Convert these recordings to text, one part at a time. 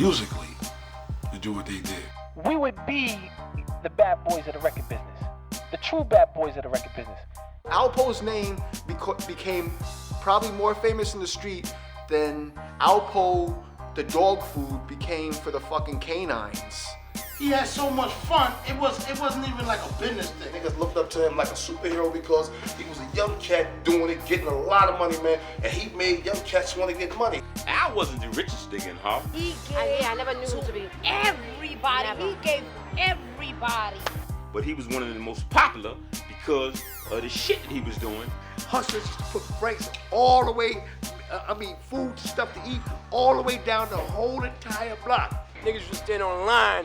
musically to do what they did. We would be the bad boys of the record business. The true bad boys of the record business. Alpo's name became probably more famous in the street than Alpo, the dog food, became for the fucking canines. He had so much fun, it wasn't even like a business thing. Niggas looked up to him like a superhero because he was a young cat doing it, getting a lot of money, man, and he made young cats want to get money. Al wasn't the richest nigga in Harlem. He gave I never knew him to be everybody. Never. He gave everybody. But he was one of the most popular because of the shit that he was doing. Hustlers used to put francs all the way, food, stuff to eat, all the way down the whole entire block. Niggas would stand on line.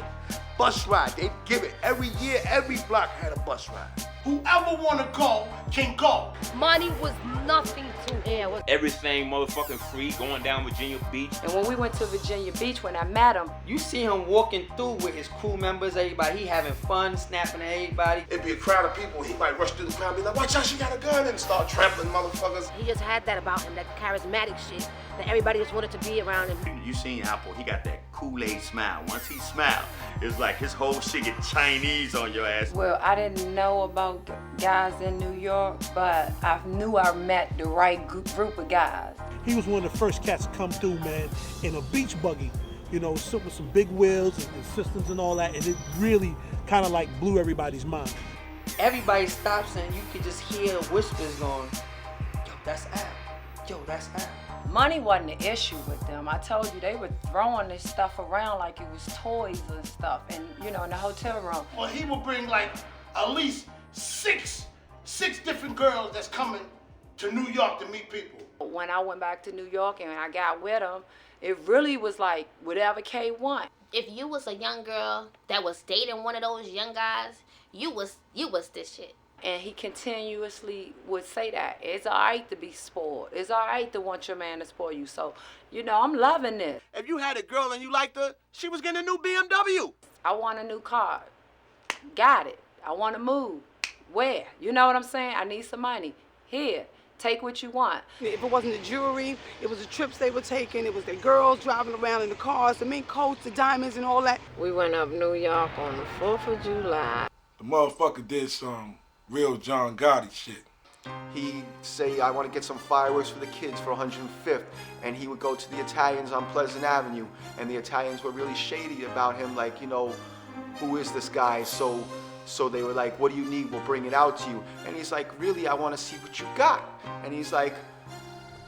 Bus ride, they'd give it. Every year, every block had a bus ride. Whoever wanna go can go. Money was nothing to him. Everything motherfucking free, going down Virginia Beach. And when we went to Virginia Beach, when I met him, you see him walking through with his crew members, everybody. He having fun, snapping at everybody. It'd be a crowd of people. He might rush through the crowd and be like, watch out, she got a gun, and start trampling motherfuckers. He just had that about him, that charismatic shit, that everybody just wanted to be around him. You seen Alpo, he got that Kool-Aid smile. Once he smiled, it's like his whole shit get Chinese on your ass. Well, I didn't know about guys in New York, but I knew I met the right group of guys. He was one of the first cats to come through, man, in a beach buggy, you know, with some big wheels and systems and all that, and it really kind of like blew everybody's mind. Everybody stops and you could just hear whispers going, yo, that's Al. Yo, that's Al. Money wasn't an issue with them. I told you, they were throwing this stuff around like it was toys and stuff, and you know, in the hotel room. Well, he would bring like at least six different girls that's coming to New York to meet people. When I went back to New York and I got with him, it really was like whatever K want. If you was a young girl that was dating one of those young guys, you was this shit. And he continuously would say that. It's all right to be spoiled. It's all right to want your man to spoil you. So, you know, I'm loving this. If you had a girl and you liked her, she was getting a new BMW. I want a new car. Got it. I want to move. Where? You know what I'm saying? I need some money. Here. Take what you want. If it wasn't the jewelry, it was the trips they were taking, it was the girls driving around in the cars, the mink coats, the diamonds and all that. We went up New York on the 4th of July. The motherfucker did some real John Gotti shit. He'd say, I want to get some fireworks for the kids for 105th, and he would go to the Italians on Pleasant Avenue, and the Italians were really shady about him, like, you know, who is this guy? So they were like, what do you need? We'll bring it out to you. And he's like, really, I want to see what you got. And he's like,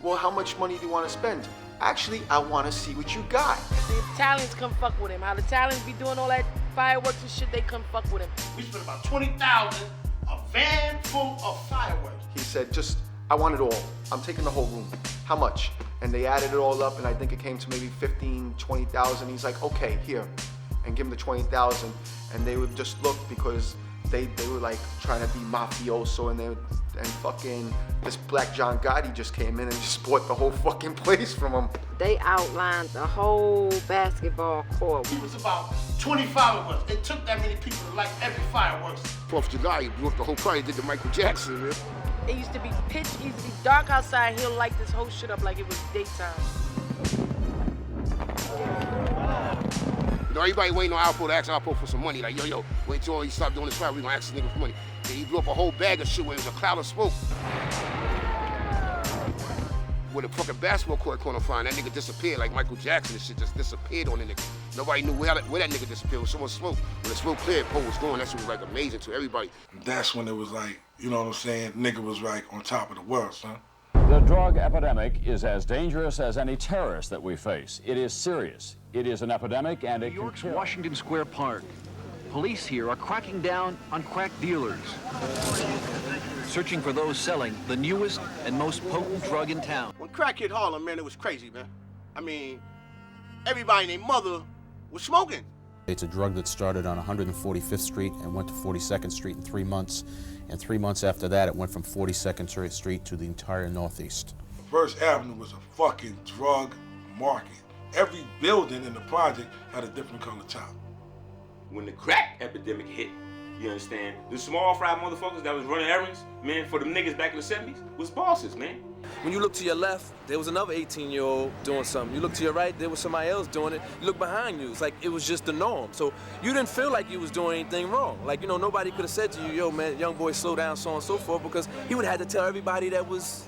well, how much money do you want to spend? Actually, I want to see what you got. The Italians come fuck with him. How the Italians be doing all that fireworks and shit, they come fuck with him. We spent about $20,000, a van full of fireworks. He said, I want it all. I'm taking the whole room. How much? And they added it all up, and I think it came to maybe 15, 20,000. He's like, okay, here. And give him the 20,000. And they would just look because they were like trying to be mafioso, and fucking this black John Gotti just came in and just bought the whole fucking place from him. They outlined the whole basketball court. It was about 20 fireworks. It took that many people to light every fireworks. 4th of July, he blew up the whole crowd. He did the Michael Jackson, man. It used to be pitch, it used to be dark outside. He'll light this whole shit up like it was daytime. You know, everybody waiting on Alpo to ask Alpo for some money. Like, yo, wait till he stop doing this fire, we gonna ask this nigga for money. Then he blew up a whole bag of shit where it was a cloud of smoke. When the fucking basketball court caught on fire, that nigga disappeared like Michael Jackson and shit just disappeared on the nigga. Nobody knew where that nigga disappeared. It was so much smoke. When the smoke cleared, Poe was gone. That shit was like amazing to everybody. That's when it was like, you know what I'm saying, nigga was like on top of the world, son. The drug epidemic is as dangerous as any terrorist that we face. It is serious. It is an epidemic, and it New York's can kill. Washington Square Park. Police here are cracking down on crack dealers, searching for those selling the newest and most potent drug in town. When crack hit Harlem, man, it was crazy, man. I mean, everybody and their mother was smoking. It's a drug that started on 145th Street and went to 42nd Street in 3 months. And 3 months after that, it went from 42nd Street to the entire Northeast. First Avenue was a fucking drug market. Every building in the project had a different color top. When the crack epidemic hit, you understand, the small fry motherfuckers that was running errands, man, for them niggas back in the 70s was bosses, man. When you look to your left, there was another 18-year-old doing something. You look to your right, there was somebody else doing it. You look behind you, it's like it was just the norm. So you didn't feel like you was doing anything wrong. Like, you know, nobody could have said to you, yo, man, young boy, slow down, so on and so forth, because he would have had to tell everybody that was,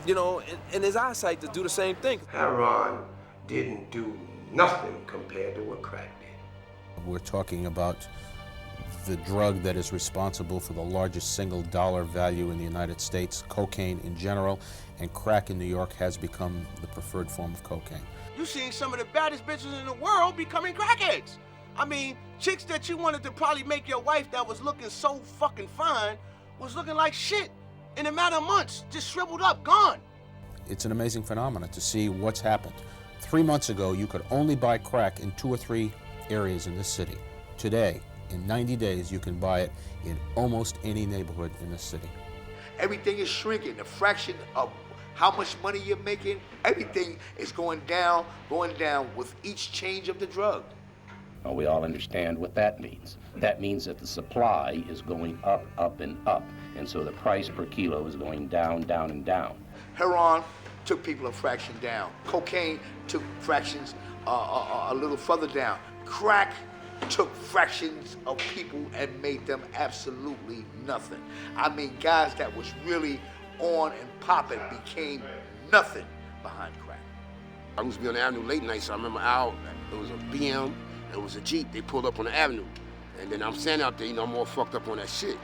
you know, in his eyesight to do the same thing. Heroin didn't do nothing compared to what crack did. We're talking about the drug that is responsible for the largest single dollar value in the United States. Cocaine in general, and crack in New York has become the preferred form of cocaine. You seen some of the baddest bitches in the world becoming crackheads. I mean, chicks that you wanted to probably make your wife that was looking so fucking fine was looking like shit in a matter of months, just shriveled up, gone. It's an amazing phenomenon to see what's happened. 3 months ago, you could only buy crack in 2 or 3 areas in this city. Today, in 90 days, you can buy it in almost any neighborhood in this city. Everything is shrinking. The fraction of how much money you're making, everything is going down with each change of the drug. Well, we all understand what that means. That means that the supply is going up, up, and up. And so the price per kilo is going down, down, and down. Heroin took people a fraction down. Cocaine took fractions a little further down. Crack took fractions of people and made them absolutely nothing. I mean, guys that was really on and popping became nothing behind crack. I used to be on the avenue late night, so I remember it was a BM, it was a Jeep, they pulled up on the avenue. And then I'm standing out there, you know, I'm all fucked up on that shit.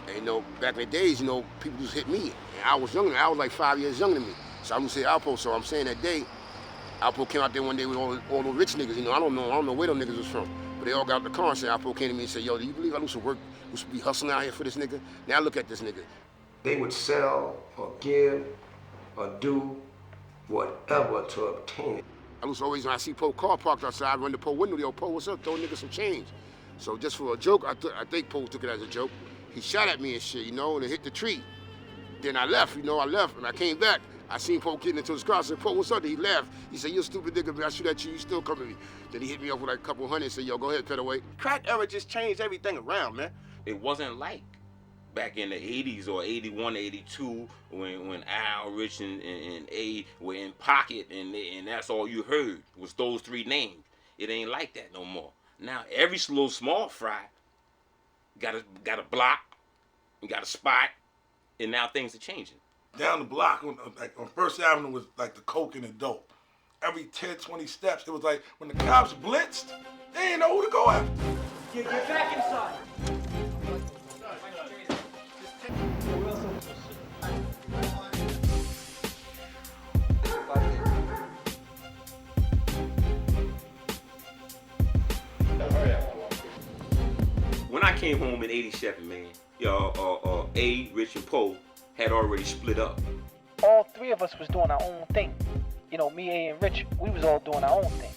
And you know, back in the days, you know, people just hit me. And I was younger, I was like 5 years younger than me. So I would say Alpo, so I'm saying that day, Alpo came out there one day with all the rich niggas, you know, I don't know where them niggas was from. But they all got out the car and said, Alpo came to me and said, yo, do you believe I used to be hustling out here for this nigga? Now look at this nigga. They would sell or give or do whatever to obtain it. I was always, when I see Poe car parked outside, I run the Poe window, yo, Poe, what's up? Throw nigga some change. So just for a joke, I think Poe took it as a joke. He shot at me and shit, you know, and it hit the tree. Then I left, and I came back. I seen Poe getting into his car. I said, Poe, what's up? He laughed. He said, you a stupid nigga, but I shoot at you, you still come at me. Then he hit me up with like a couple hundred and said, yo, go ahead, pet away. Crack era just changed everything around, man. It wasn't like back in the 80s or 81, 82, when Al, Rich, and A were in pocket, and that's all you heard was those 3 names. It ain't like that no more. Now, every little small fry got a block, got a spot, and now things are changing. Down the block, on First Avenue was like the coke and the dope. Every 10, 20 steps, it was like when the cops blitzed, they didn't know who to go after. Get back inside. When I came home in '87, man, A, Rich, and Poe had already split up. All 3 of us was doing our own thing. You know, me, A, and Rich, we was all doing our own thing.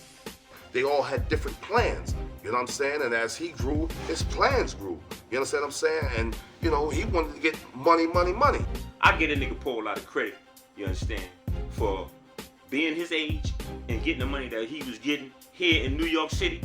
They all had different plans, you know what I'm saying? And as he grew, his plans grew. You understand what I'm saying? And, you know, he wanted to get money. I give a nigga Poe a lot of credit, you understand, for being his age and getting the money that he was getting here in New York City.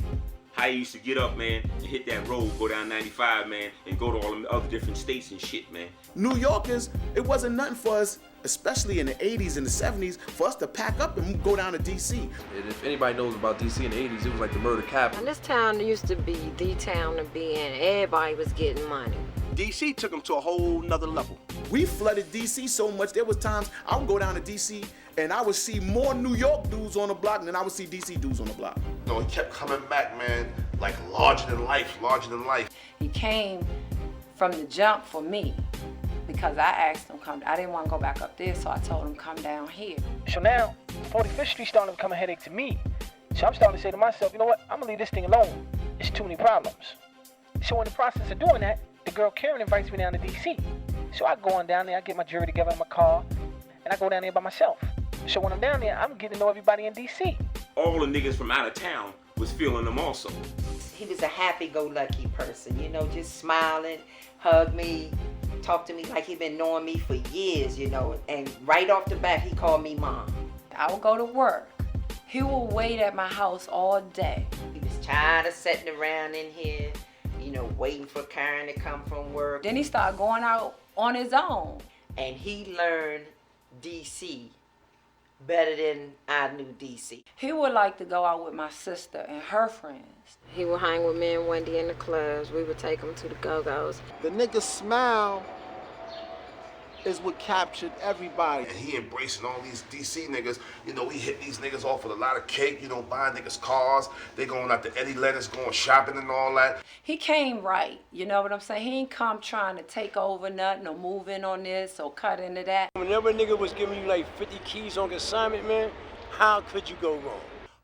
How he used to get up, man, and hit that road, go down 95, man, and go to all the other different states and shit, man. New Yorkers, it wasn't nothing for us, especially in the 80s and the 70s, for us to pack up and go down to D.C. And if anybody knows about D.C. in the 80s, it was like the murder capital. And this town used to be the town to be in. Everybody was getting money. D.C. took them to a whole nother level. We flooded D.C. so much, there was times I would go down to D.C. and I would see more New York dudes on the block than I would see D.C. dudes on the block. You know, he kept coming back, man, like larger than life. He came from the jump for me because I asked him come. I didn't want to go back up there, so I told him come down here. So now, 45th Street starting to become a headache to me. So I'm starting to say to myself, you know what? I'm gonna leave this thing alone. It's too many problems. So in the process of doing that, the girl Karen invites me down to D.C. So I go on down there, I get my jewelry together in my car, and I go down there by myself. So when I'm down there, I'm getting to know everybody in D.C. All the niggas from out of town was feeling them also. He was a happy-go-lucky person, you know, just smiling, hug me, talk to me like he'd been knowing me for years, you know, and right off the bat, he called me Mom. I would go to work. He would wait at my house all day. He was tired of sitting around in here, you know, waiting for Karen to come from work. Then he started going out on his own. And he learned DC better than I knew DC. He would like to go out with my sister and her friends. He would hang with me and Wendy in the clubs. We would take him to the go-go's. The nigga smile is what captured everybody. And he embracing all these DC niggas. You know, he hit these niggas off with a lot of cake, you know, buying niggas cars. They going out to Eddie Lennox, going shopping and all that. He came right, you know what I'm saying? He ain't come trying to take over nothing or move in on this or cut into that. Whenever a nigga was giving you like 50 keys on consignment, man, how could you go wrong?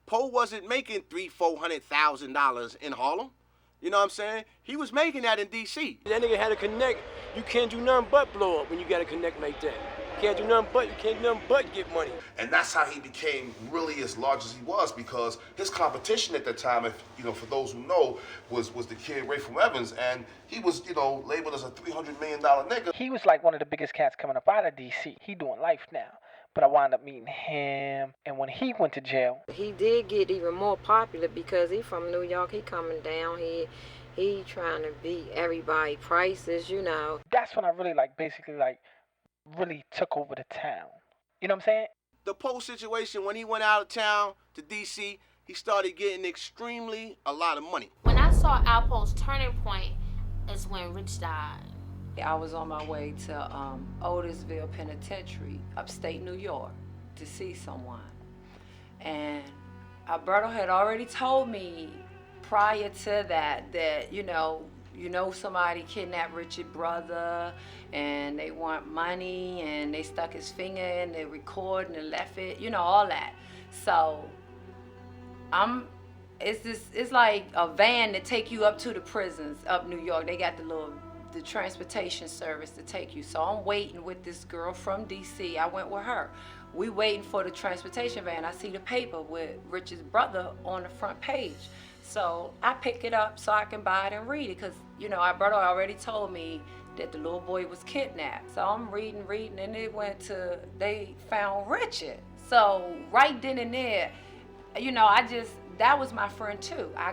Poe wasn't making $300,000-$400,000 in Harlem. You know what I'm saying? He was making that in DC. That nigga had a connect. You can't do nothing but blow up when you got a connect like that. You can't do nothing but get money. And that's how he became really as large as he was, because his competition at that time, if you know, for those who know, was the kid Ray from Evans, and he was, you know, labeled as a $300 million nigga. He was like one of the biggest cats coming up out of DC. He doing life now. But I wound up meeting him, and when he went to jail, He did get even more popular because he from New York. He coming down here. He trying to beat everybody prices, you know. that's when I really really took over the town. You know what I'm saying? The Poe situation, when he went out of town to DC, he started getting extremely a lot of money. When I saw Alpo's turning point is when Rich died. I was on my way to Otisville Penitentiary, upstate New York, to see someone. And Alberto had already told me prior to that you know somebody kidnapped Richard's brother and they want money and they stuck his finger in the recording and left it, you know, all that. So it's like a van to take you up to the prisons up New York. They got the transportation service to take you. So I'm waiting with this girl from DC. I went with her. We waiting for the transportation van. I see the paper with Richard's brother on the front page. So I pick it up so I can buy it and read it, because, you know, Alberto already told me that the little boy was kidnapped. So I'm reading, and they found Richard. So right then and there, you know, that was my friend too. I